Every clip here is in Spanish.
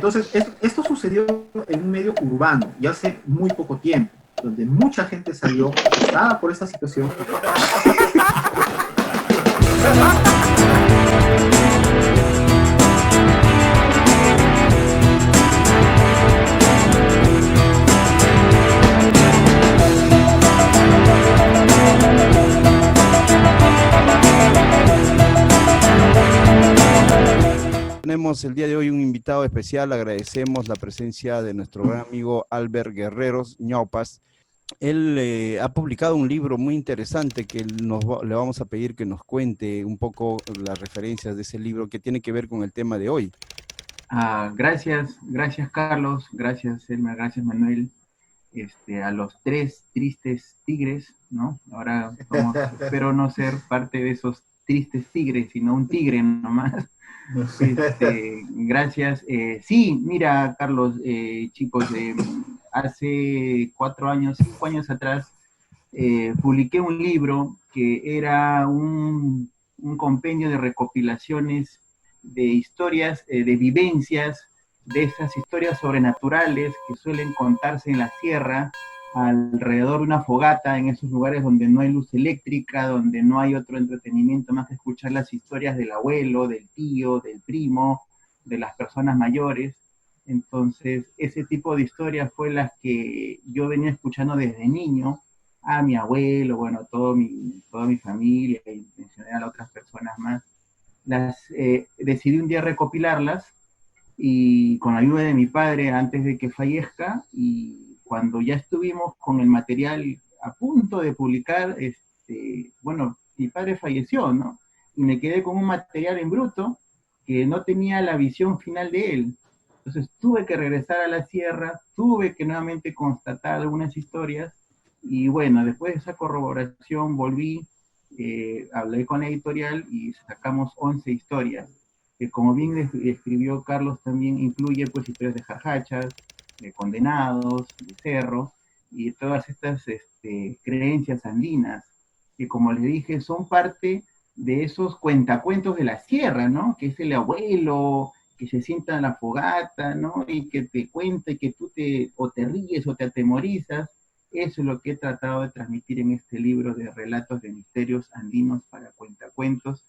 Entonces, esto sucedió en un medio urbano y hace muy poco tiempo, donde mucha gente salió asustada por esta situación. Tenemos el día de hoy un invitado especial, agradecemos la presencia de nuestro gran amigo Albert Guerreros Ñaupas. Él ha publicado un libro muy interesante que le vamos a pedir que nos cuente un poco las referencias de ese libro que tiene que ver con el tema de hoy. Gracias Carlos, gracias Elmer, gracias Manuel, a los tres tristes tigres, ¿no? Ahora espero no ser parte de esos tristes tigres, sino un tigre nomás. Gracias. Sí, mira, Carlos, chicos, hace 5 años atrás, publiqué un libro que era un compendio de recopilaciones de historias, de vivencias, de esas historias sobrenaturales que suelen contarse en la sierra, alrededor de una fogata, en esos lugares donde no hay luz eléctrica, donde no hay otro entretenimiento más que escuchar las historias del abuelo, del tío, del primo, de las personas mayores. Entonces, ese tipo de historias fue las que yo venía escuchando desde niño, a mi abuelo, bueno, toda mi familia, y en general a otras personas más. Decidí un día recopilarlas, y con la ayuda de mi padre antes de que fallezca, y cuando ya estuvimos con el material a punto de publicar, bueno, mi padre falleció, ¿no? Y me quedé con un material en bruto que no tenía la visión final de él. Entonces tuve que regresar a la sierra, tuve que nuevamente constatar algunas historias, y bueno, después de esa corroboración volví, hablé con la editorial y sacamos 11 historias, que como bien escribió Carlos, también incluye pues historias de jajachas, de condenados, de cerro, y todas estas creencias andinas, que como les dije, son parte de esos cuentacuentos de la sierra, ¿no? Que es el abuelo que se sienta en la fogata, ¿no? Y que te cuenta y que tú o te ríes o te atemorizas. Eso es lo que he tratado de transmitir en este libro de relatos de misterios andinos para cuentacuentos,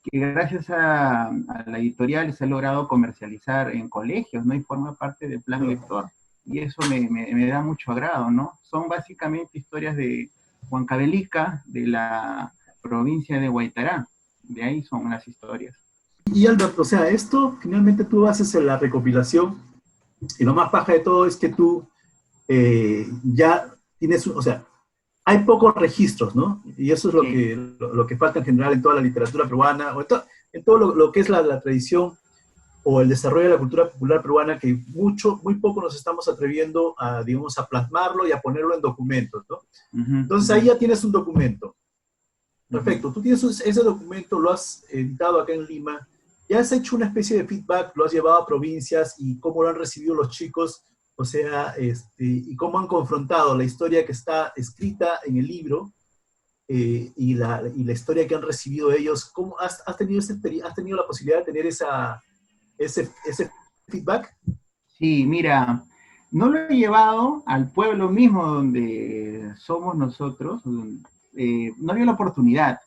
que gracias a la editorial se ha logrado comercializar en colegios, ¿no? Y forma parte del plan lector. Y eso me da mucho agrado, ¿no? Son básicamente historias de Huancavelica, de la provincia de Huaytará. De ahí son las historias. Y Albert, o sea, esto finalmente tú haces la recopilación, y lo más paja de todo es que tú ya tienes, o sea, hay pocos registros, ¿no? Y eso es lo que falta en general en toda la literatura peruana, o en todo lo que es la tradición o el desarrollo de la cultura popular peruana, que muy poco nos estamos atreviendo a, digamos, a plasmarlo y a ponerlo en documentos, ¿no? Entonces ahí ya tienes un documento. Perfecto, tú tienes ese documento, lo has editado acá en Lima, ya has hecho una especie de feedback, lo has llevado a provincias y cómo lo han recibido los chicos, o sea, y cómo han confrontado la historia que está escrita en el libro, y la historia que han recibido ellos. ¿Cómo has tenido la posibilidad de tener ese feedback? Sí, mira, no lo he llevado al pueblo mismo donde somos nosotros, no había la oportunidad,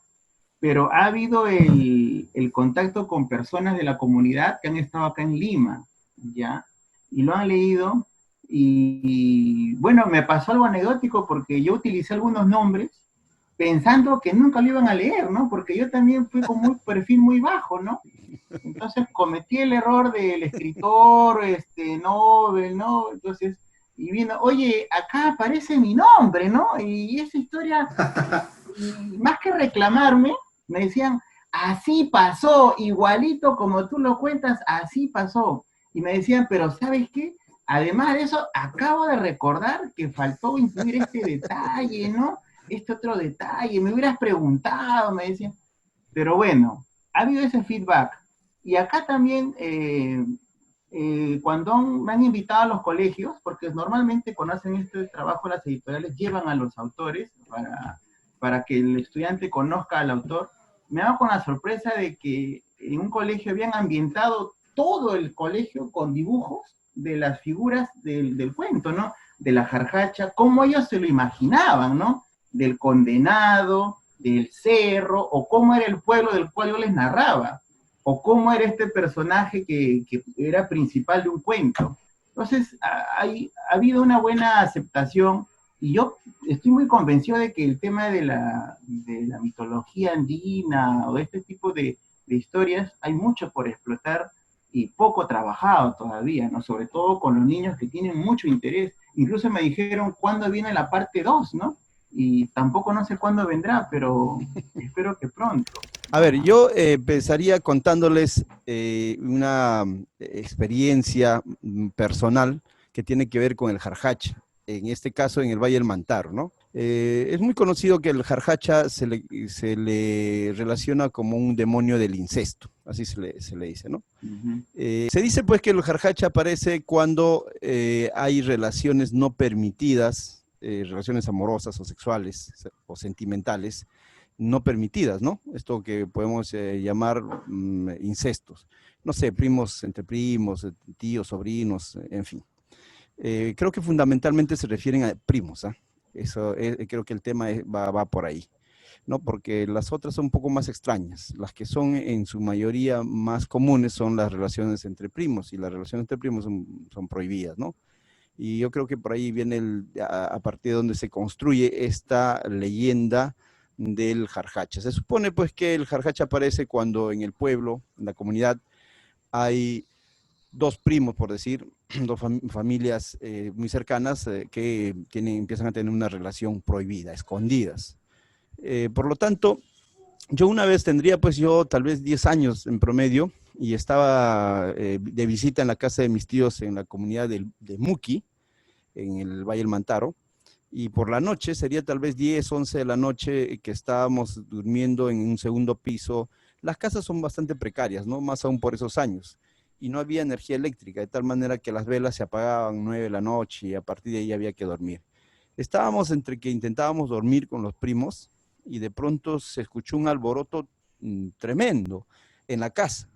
pero ha habido el contacto con personas de la comunidad que han estado acá en Lima, ¿ya? Y lo han leído, y bueno, me pasó algo anecdótico porque yo utilicé algunos nombres pensando que nunca lo iban a leer, ¿no? Porque yo también fui con un perfil muy bajo, ¿no? Entonces cometí el error del escritor, Nobel, ¿no? Entonces, y vino, oye, acá aparece mi nombre, ¿no? Y esa historia, y más que reclamarme, me decían, así pasó, igualito como tú lo cuentas, así pasó. Y me decían, pero ¿sabes qué? Además de eso, acabo de recordar que faltó incluir este detalle, ¿no? Este otro detalle, me hubieras preguntado, me decían. Pero bueno, ha habido ese feedback. Y acá también, cuando me han invitado a los colegios, porque normalmente cuando hacen este trabajo las editoriales llevan a los autores para que el estudiante conozca al autor, me hago con la sorpresa de que en un colegio habían ambientado todo el colegio con dibujos de las figuras del cuento, ¿no? De la jarjacha, cómo ellos se lo imaginaban, ¿no? Del condenado, del cerro, o cómo era el pueblo del cual yo les narraba, o cómo era este personaje que era principal de un cuento. Entonces, ha habido una buena aceptación, y yo estoy muy convencido de que el tema de la mitología andina, o de este tipo de historias, hay mucho por explotar, y poco trabajado todavía, ¿no? Sobre todo con los niños que tienen mucho interés. Incluso me dijeron cuándo viene la parte 2, ¿no? Y tampoco no sé cuándo vendrá, pero espero que pronto. A ver, yo empezaría contándoles una experiencia personal que tiene que ver con el jarjacha, en este caso en el Valle del Mantaro, ¿no? Es muy conocido que el jarjacha se le relaciona como un demonio del incesto, así se le dice, ¿no? Se dice pues que el jarjacha aparece cuando hay relaciones no permitidas, relaciones amorosas o sexuales o sentimentales, no permitidas, ¿no? Esto que podemos llamar incestos. No sé, primos entre primos, tíos, sobrinos, en fin. Creo que fundamentalmente se refieren a primos, ¿ah? Eso, creo que el tema va por ahí, ¿no? Porque las otras son un poco más extrañas. Las que son en su mayoría más comunes son las relaciones entre primos, y las relaciones entre primos son prohibidas, ¿no? Y yo creo que por ahí viene a partir de donde se construye esta leyenda del jarjacha. Se supone pues que el jarjacha aparece cuando en el pueblo, en la comunidad, hay dos primos, por decir, dos familias muy cercanas que empiezan a tener una relación prohibida, escondidas. Por lo tanto, yo una vez tendría pues yo tal vez 10 años en promedio, y estaba de visita en la casa de mis tíos en la comunidad de Muqui, en el Valle del Mantaro, y por la noche, sería tal vez 10, 11 de la noche, que estábamos durmiendo en un segundo piso. Las casas son bastante precarias, ¿no? Más aún por esos años, y no había energía eléctrica, de tal manera que las velas se apagaban 9 de la noche y a partir de ahí había que dormir. Estábamos entre que intentábamos dormir con los primos, y de pronto se escuchó un alboroto tremendo en la casa,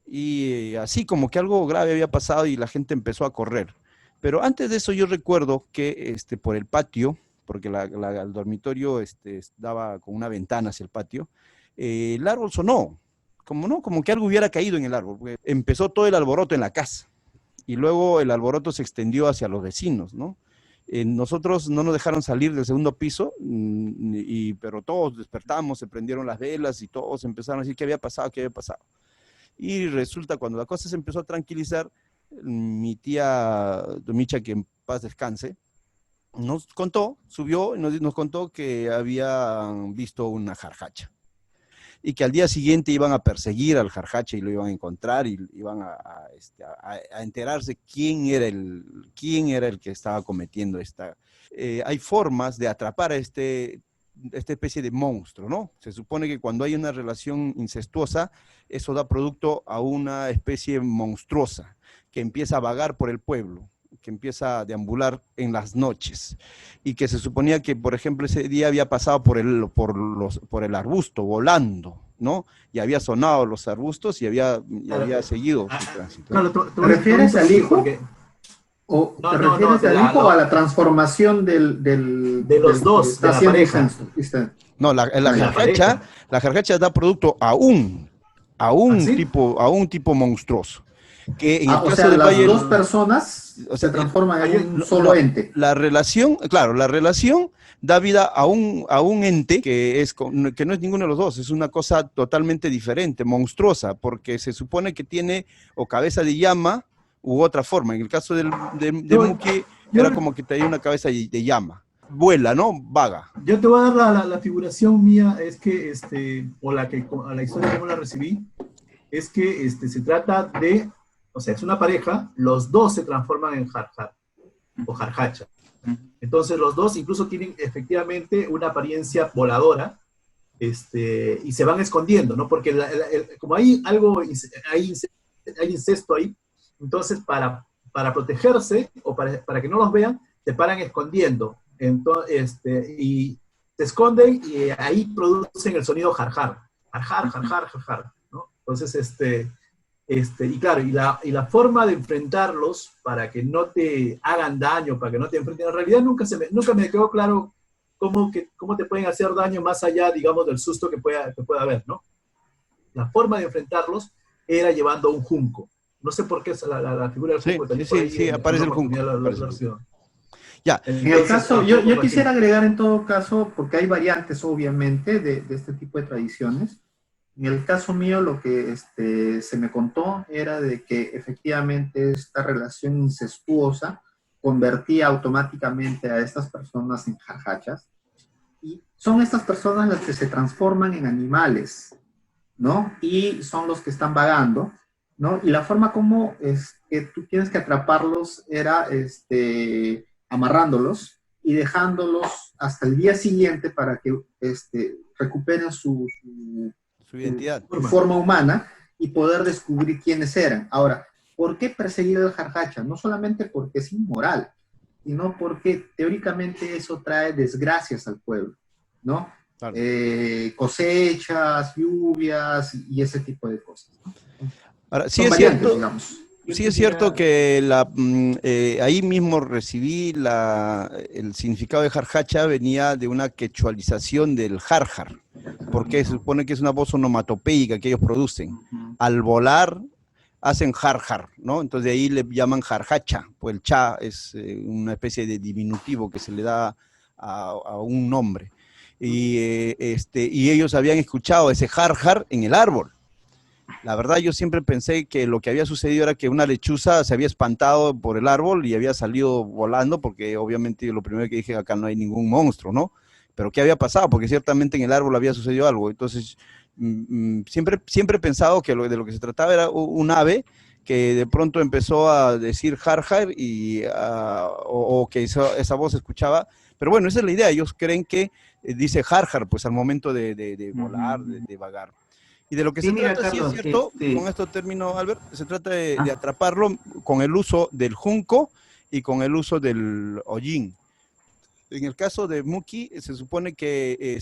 y así como que algo grave había pasado y la gente empezó a correr. Pero antes de eso yo recuerdo que por el patio, porque el dormitorio daba con una ventana hacia el patio, el árbol sonó, como, ¿no? Como que algo hubiera caído en el árbol, porque empezó todo el alboroto en la casa, y luego el alboroto se extendió hacia los vecinos, ¿no? Nosotros no nos dejaron salir del segundo piso, pero todos despertamos, se prendieron las velas y todos empezaron a decir qué había pasado, qué había pasado. Y resulta, cuando la cosa se empezó a tranquilizar, mi tía Domicha, que en paz descanse, nos contó, subió y nos contó que habían visto una jarjacha, y que al día siguiente iban a perseguir al jarjacha y lo iban a encontrar, y iban a enterarse quién era el que estaba cometiendo esta. Hay formas de atrapar a esta especie de monstruo, ¿no? Se supone que cuando hay una relación incestuosa, eso da producto a una especie monstruosa que empieza a vagar por el pueblo, que empieza a deambular en las noches, y que se suponía que, por ejemplo, ese día había pasado por el arbusto volando, ¿no? Y había sonado los arbustos y había seguido su tránsito. Claro, ¿te refieres al hijo? ¿O te refieres al hijo o a la transformación de los dos, de la pareja? No, la jarjacha da producto a un tipo monstruoso. Que en el caso de las Valle, dos personas se transforman en un solo ente. La relación da vida a un ente que no es ninguno de los dos, es una cosa totalmente diferente, monstruosa, porque se supone que tiene o cabeza de llama u otra forma. En el caso de Muqui era como que tenía una cabeza de llama. Vuela, ¿no? Vaga. Yo te voy a dar la figuración mía, es que, a la historia como la recibí, es que se trata de, o sea, es una pareja, los dos se transforman en jarjar o jarjacha. Entonces los dos incluso tienen efectivamente una apariencia voladora, y se van escondiendo, ¿no? Porque como hay incesto ahí, entonces para protegerse o para que no los vean, se paran escondiendo. Entonces, y se esconden y ahí producen el sonido jarjar, jarjar, jarjar, jarjar, ¿no? Entonces, Y claro, y la forma de enfrentarlos para que no te hagan daño, para que no te enfrenten, en realidad nunca me quedó claro cómo te pueden hacer daño más allá, digamos, del susto que pueda haber, ¿no? La forma de enfrentarlos era llevando un junco. No sé por qué es la figura del junco. Sí, aparece el junco. Ya. En el caso, yo quisiera agregar en todo caso, porque hay variantes obviamente de este tipo de tradiciones. En el caso mío lo que se me contó era de que efectivamente esta relación incestuosa convertía automáticamente a estas personas en jarjachas, y son estas personas las que se transforman en animales, ¿no? Y son los que están vagando, ¿no? Y la forma como es que tú tienes que atraparlos era amarrándolos y dejándolos hasta el día siguiente para que recuperen su identidad, su forma humana, y poder descubrir quiénes eran. Ahora, ¿por qué perseguir al jarjacha? No solamente porque es inmoral, sino porque teóricamente eso trae desgracias al pueblo, ¿no? Claro. Cosechas, lluvias y ese tipo de cosas, ¿no? Ahora, sí es cierto, digamos. Sí es cierto que ahí mismo recibí el significado de jarjacha, venía de una quechualización del jarjar, porque se supone que es una voz onomatopeica que ellos producen. Al volar hacen jarjar, ¿no? Entonces de ahí le llaman jarjacha, pues el cha es una especie de diminutivo que se le da a un nombre. Y ellos habían escuchado ese jarjar en el árbol. La verdad, yo siempre pensé que lo que había sucedido era que una lechuza se había espantado por el árbol y había salido volando, porque obviamente lo primero que dije, acá no hay ningún monstruo, ¿no? Pero ¿qué había pasado? Porque ciertamente en el árbol había sucedido algo. Entonces, siempre he pensado que de lo que se trataba era un ave que de pronto empezó a decir jarjar o que esa voz se escuchaba. Pero bueno, esa es la idea. Ellos creen que dice jarjar, pues al momento de volar, de vagar. Y de lo que se trata, Carlos, sí es cierto, con esto termino, Albert, se trata de atraparlo con el uso del junco y con el uso del hollín. En el caso de Muki, se supone que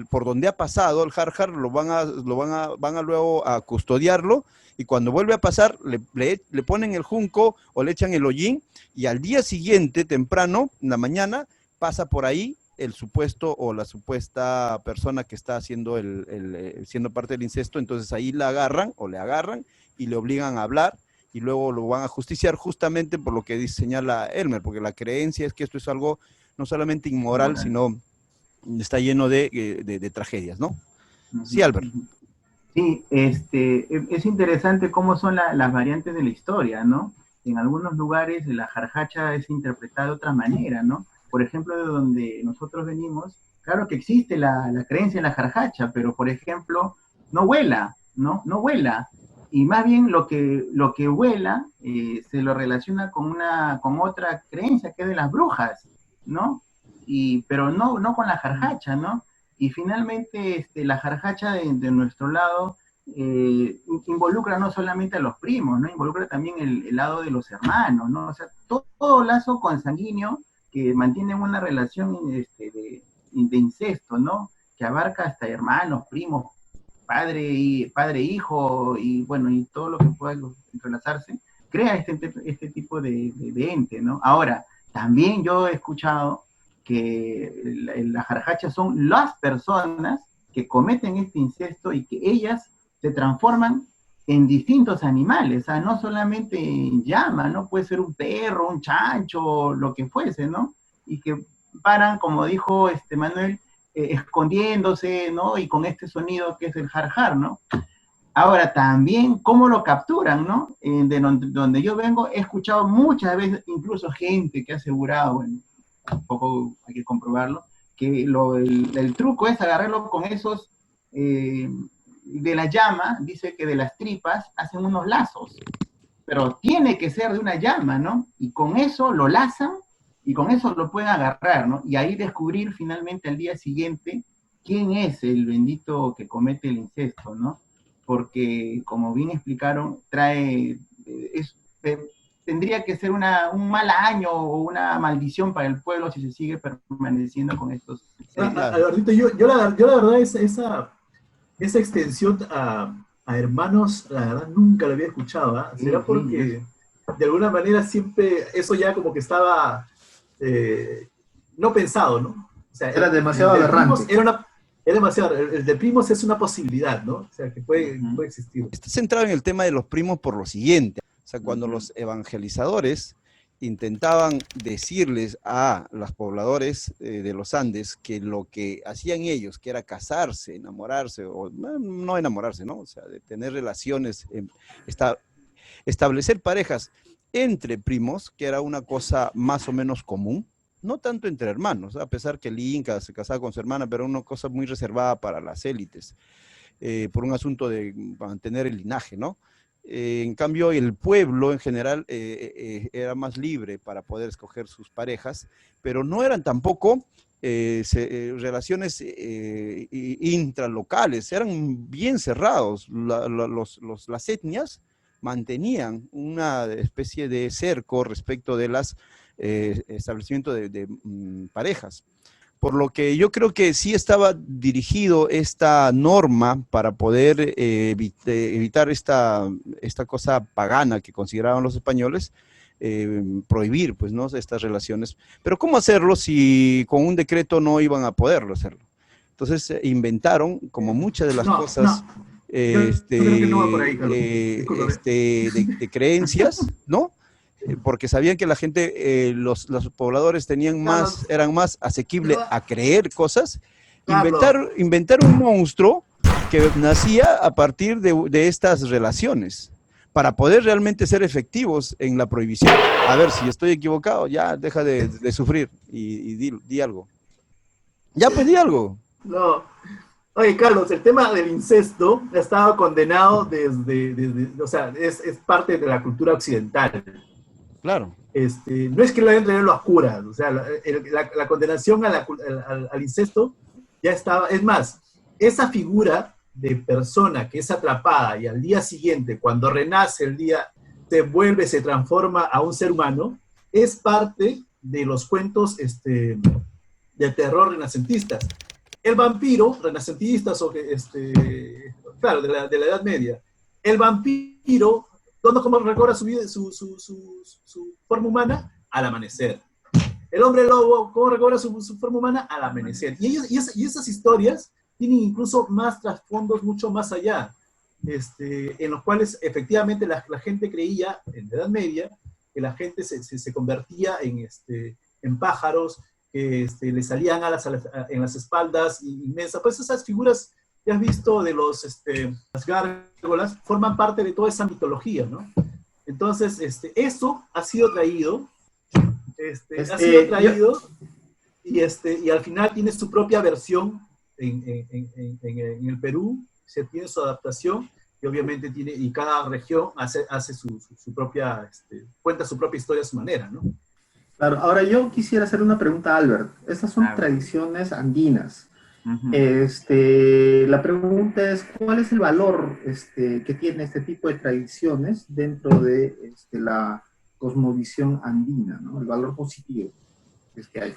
por donde ha pasado el jarjar, van a luego a custodiarlo, y cuando vuelve a pasar, le ponen el junco o le echan el hollín, y al día siguiente, temprano, en la mañana, pasa por ahí el supuesto o la supuesta persona que está haciendo siendo parte del incesto. Entonces ahí le agarran y le obligan a hablar, y luego lo van a justiciar justamente por lo que señala Elmer, porque la creencia es que esto es algo no solamente inmoral, sino está lleno de tragedias, ¿no? Sí, Albert. Sí, es interesante cómo son las variantes de la historia, ¿no? En algunos lugares la jarjacha es interpretada de otra manera, ¿no? Por ejemplo, de donde nosotros venimos, claro que existe la creencia en la jarjacha, pero por ejemplo, no vuela, ¿no? No vuela. Y más bien lo que vuela se lo relaciona con otra creencia, que es de las brujas, ¿no? Pero no con la jarjacha, ¿no? Y finalmente la jarjacha de nuestro lado involucra no solamente a los primos, ¿no? Involucra también el lado de los hermanos, ¿no? O sea, todo lazo consanguíneo que mantienen una relación de incesto, ¿no? Que abarca hasta hermanos, primos, padre, hijo, y bueno, y todo lo que pueda entrelazarse, crea este tipo de ente, ¿no? Ahora, también yo he escuchado que las jarjachas son las personas que cometen este incesto y que ellas se transforman en distintos animales, o sea, no solamente en llama, ¿no? Puede ser un perro, un chancho, lo que fuese, ¿no? Y que paran, como dijo Manuel, escondiéndose, ¿no? Y con este sonido que es el jarjar, ¿no? Ahora, también, ¿cómo lo capturan, no? De donde yo vengo, he escuchado muchas veces, incluso gente que ha asegurado, bueno, un poco hay que comprobarlo, que el truco es agarrarlo con esos... de la llama, dice que de las tripas hacen unos lazos, pero tiene que ser de una llama, ¿no? Y con eso lo lazan y con eso lo pueden agarrar, ¿no? Y ahí descubrir finalmente al día siguiente quién es el bendito que comete el incesto, ¿no? Porque, como bien explicaron, tendría que ser un mal año o una maldición para el pueblo si se sigue permaneciendo con estos... Albertito, yo la verdad esa extensión a a hermanos, la verdad nunca lo había escuchado, ¿ah? ¿Será porque de alguna manera siempre eso ya como que estaba no pensado, ¿no? O sea, Era demasiado el de primos aberrante. era demasiado, el de primos es una posibilidad, ¿no? O sea, que puede existir. Está centrado en el tema de los primos por lo siguiente. O sea, cuando los evangelizadores intentaban decirles a los pobladores de los Andes que lo que hacían ellos, que era casarse, enamorarse, o no enamorarse, ¿no? O sea, de tener relaciones, establecer parejas entre primos, que era una cosa más o menos común, no tanto entre hermanos, a pesar que el Inca se casaba con su hermana, pero una cosa muy reservada para las élites, por un asunto de mantener el linaje, ¿no? En cambio, el pueblo en general era más libre para poder escoger sus parejas, pero no eran tampoco relaciones intralocales, eran bien cerrados. Las etnias mantenían una especie de cerco respecto de las establecimiento de parejas. Por lo que yo creo que sí estaba dirigido esta norma para poder evitar esta cosa pagana que consideraban los españoles, prohibir, pues, ¿no?, estas relaciones. Pero ¿cómo hacerlo si con un decreto no iban a poderlo hacerlo? Entonces inventaron, como muchas de las cosas Yo creo que no va por ahí, Carlos. de creencias, ¿no? Porque sabían que la gente, los pobladores eran más asequibles a creer cosas, inventar un monstruo que nacía a partir de estas relaciones, para poder realmente ser efectivos en la prohibición. A ver, si estoy equivocado, ya deja de sufrir y di algo. Ya, pues di algo. No. Oye, Carlos, el tema del incesto ha estado condenado desde o sea, es parte de la cultura occidental. Claro. No es que lo hayan traído los curas, o sea, la condenación al incesto ya estaba. Es más, esa figura de persona que es atrapada y al día siguiente, cuando renace el día, se transforma a un ser humano, es parte de los cuentos de terror renacentistas. El vampiro, renacentistas, claro, de la Edad Media, el vampiro, ¿cómo recobra su forma humana? Al amanecer. El hombre lobo, ¿cómo recobra su forma humana? Al amanecer. Y esas historias tienen incluso más trasfondos mucho más allá, en los cuales efectivamente la gente creía, en la Edad Media, que la gente se convertía en pájaros, que le salían alas en las espaldas inmensas. Pues esas figuras que has visto de las gárgolas forman parte de toda esa mitología, ¿no? Entonces, eso ha sido traído, y al final tiene su propia versión en el Perú, se tiene su adaptación, y obviamente y cada región hace su propia, cuenta su propia historia a su manera, ¿no? Claro, ahora yo quisiera hacer una pregunta a Albert. Estas son tradiciones andinas. La pregunta es, ¿cuál es el valor que tiene este tipo de tradiciones dentro de la cosmovisión andina, ¿no? El valor positivo que hay.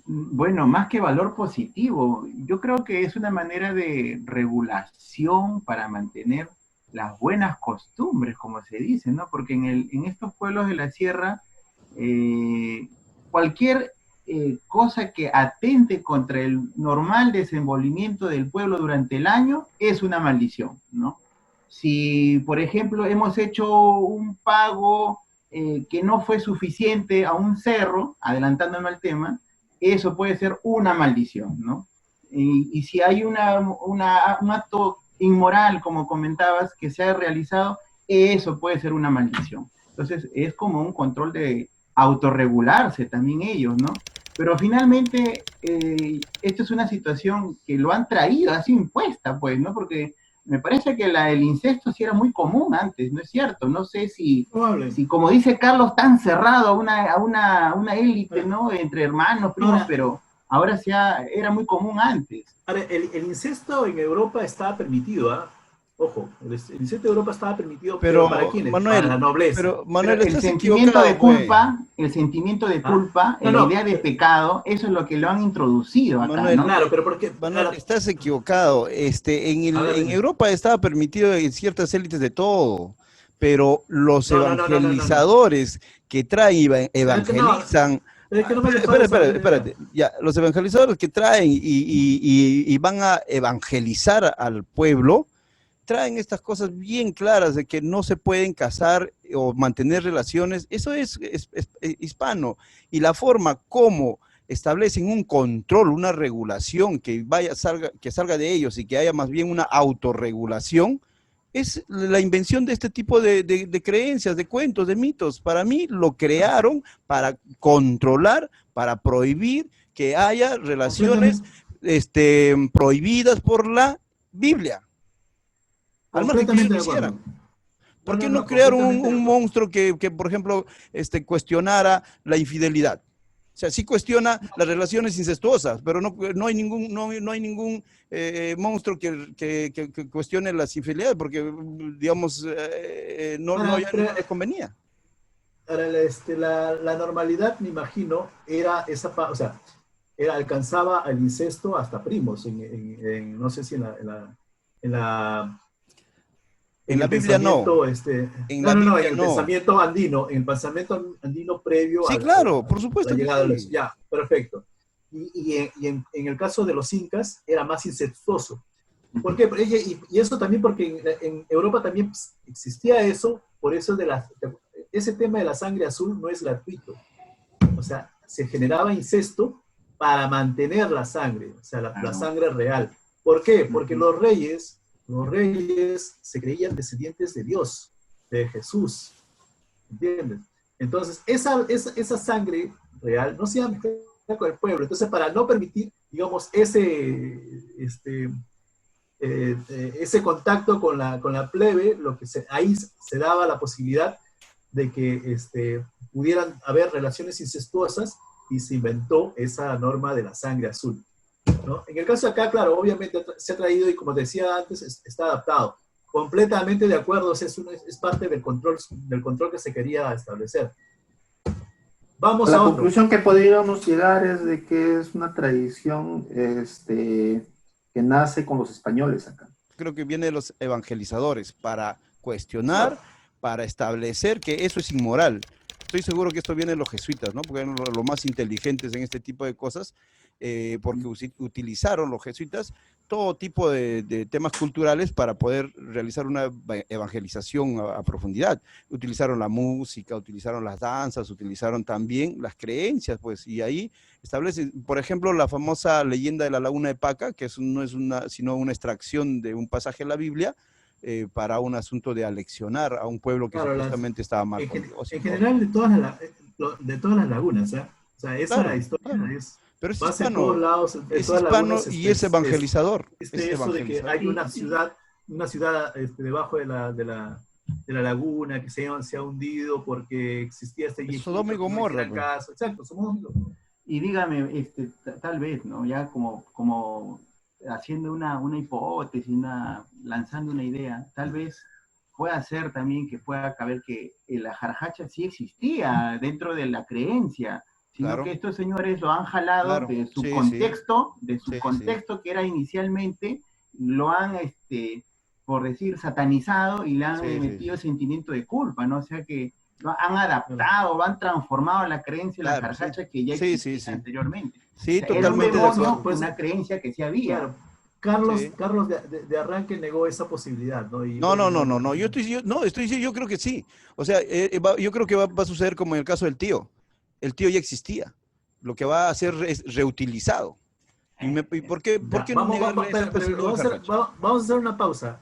Bueno, más que valor positivo, yo creo que es una manera de regulación para mantener las buenas costumbres, como se dice, ¿no? Porque en estos pueblos de la sierra, cualquier cosa que atente contra el normal desenvolvimiento del pueblo durante el año es una maldición, ¿no? Si, por ejemplo, hemos hecho un pago que no fue suficiente a un cerro, adelantándome al tema, eso puede ser una maldición, ¿no? Y si hay un acto inmoral, como comentabas, que se ha realizado, eso puede ser una maldición. Entonces, es como un control de autorregularse también ellos, ¿no? Pero finalmente, esto es una situación que lo han traído, ha sido impuesta, pues, ¿no? Porque me parece que el incesto sí era muy común antes, ¿no es cierto? No sé si como dice Carlos, tan cerrado a una élite, ¿no? Entre hermanos, primos, pero ahora era muy común antes. Ahora, el incesto en Europa estaba permitido, ¿ah? Ojo, el incesto de Europa estaba permitido, Pero, ¿para quiénes? Manuel, Para la nobleza. pero Manuel, El estás sentimiento equivocado, de culpa, el sentimiento de culpa, no, la no. idea de pecado, eso es lo que lo han introducido acá, Manuel, ¿no? Claro, pero porque... Manuel, estás equivocado. En Manuel. Europa estaba permitido en ciertas élites de todo, pero los No. evangelizadores que traen y Pero es que no, evangelizan. pero es que no me Espera, dejaron saber. espérate. Ya, los evangelizadores que traen y van a evangelizar al pueblo, traen estas cosas bien claras de que no se pueden casar o mantener relaciones. Eso es hispano. Y la forma como establecen un control, una regulación que salga de ellos y que haya más bien una autorregulación, es la invención de este tipo de creencias, de cuentos, de mitos. Para mí lo crearon para controlar, para prohibir que haya relaciones prohibidas por la Biblia. Al margen que ellos Completamente de quisieran. acuerdo. ¿Por qué no crearon un monstruo que, por ejemplo, cuestionara la infidelidad? O sea, sí cuestiona las relaciones incestuosas, pero no hay ningún monstruo que cuestione las infidelidades, porque, digamos, no les convenía. Ahora, la normalidad, me imagino, era o sea, alcanzaba al incesto hasta primos, no sé si en En la el Biblia no. pensamiento, En la Biblia no. en el pensamiento andino previo sí, claro, por supuesto la que llegada sí. de los... Ya, perfecto. En el caso de los incas era más incestuoso. ¿Por qué? Y eso también porque en Europa también existía eso, por eso ese tema de la sangre azul no es gratuito. O sea, se generaba incesto para mantener la sangre, o sea, la sangre real. ¿Por qué? Porque los reyes se creían descendientes de Dios, de Jesús, ¿entiendes? Entonces, esa sangre real no se iba a mezclar con el pueblo. Entonces, para no permitir, digamos, ese contacto con la plebe, ahí se daba la posibilidad de que pudieran haber relaciones incestuosas y se inventó esa norma de la sangre azul, ¿no? En el caso de acá, claro, obviamente se ha traído y como te decía antes, está adaptado. Completamente de acuerdo, es parte del control que se quería establecer. Vamos La a otro. conclusión que podríamos llegar es de que es una tradición que nace con los españoles acá. Creo que viene de los evangelizadores para cuestionar, para establecer que eso es inmoral. Estoy seguro que esto viene de los jesuitas, ¿no? Porque eran los más inteligentes en este tipo de cosas, porque utilizaron los jesuitas todo tipo de temas culturales para poder realizar una evangelización a profundidad. Utilizaron la música, utilizaron las danzas, utilizaron también las creencias, pues, y ahí establecen, por ejemplo, la famosa leyenda de la laguna de Paca, que no es sino una extracción de un pasaje de la Biblia, para un asunto de aleccionar a un pueblo que supuestamente estaba mal. En general, de todas las lagunas, ¿eh? O sea, esa historia es... Pero es pasa hispano, en todos lados, es hispano y es evangelizador. Eso de que hay una ciudad debajo de la laguna que se ha hundido porque existía Sodoma y Gomorra. Exacto, Sodoma y Gomorra. Y dígame, tal vez, ¿no? Ya como haciendo una hipótesis, lanzando una idea, tal vez pueda ser también que pueda caber que la jarjacha sí existía dentro de la creencia, sino que estos señores lo han jalado de su contexto que era inicialmente, lo han, por decir, satanizado y le han metido sentimiento de culpa, ¿no? O sea que lo han adaptado, lo han transformado la creencia de la jarjacha que ya existía anteriormente. Sí, o sea, totalmente. era un demonio, pues, una creencia que sí había. Claro. Carlos de arranque negó esa posibilidad, ¿no? No, yo creo que sí. O sea, yo creo que va a suceder como en el caso del tío. El tío ya existía. Lo que va a hacer es reutilizado. ¿Y por qué no negarle esa posibilidad? Vamos a hacer una pausa.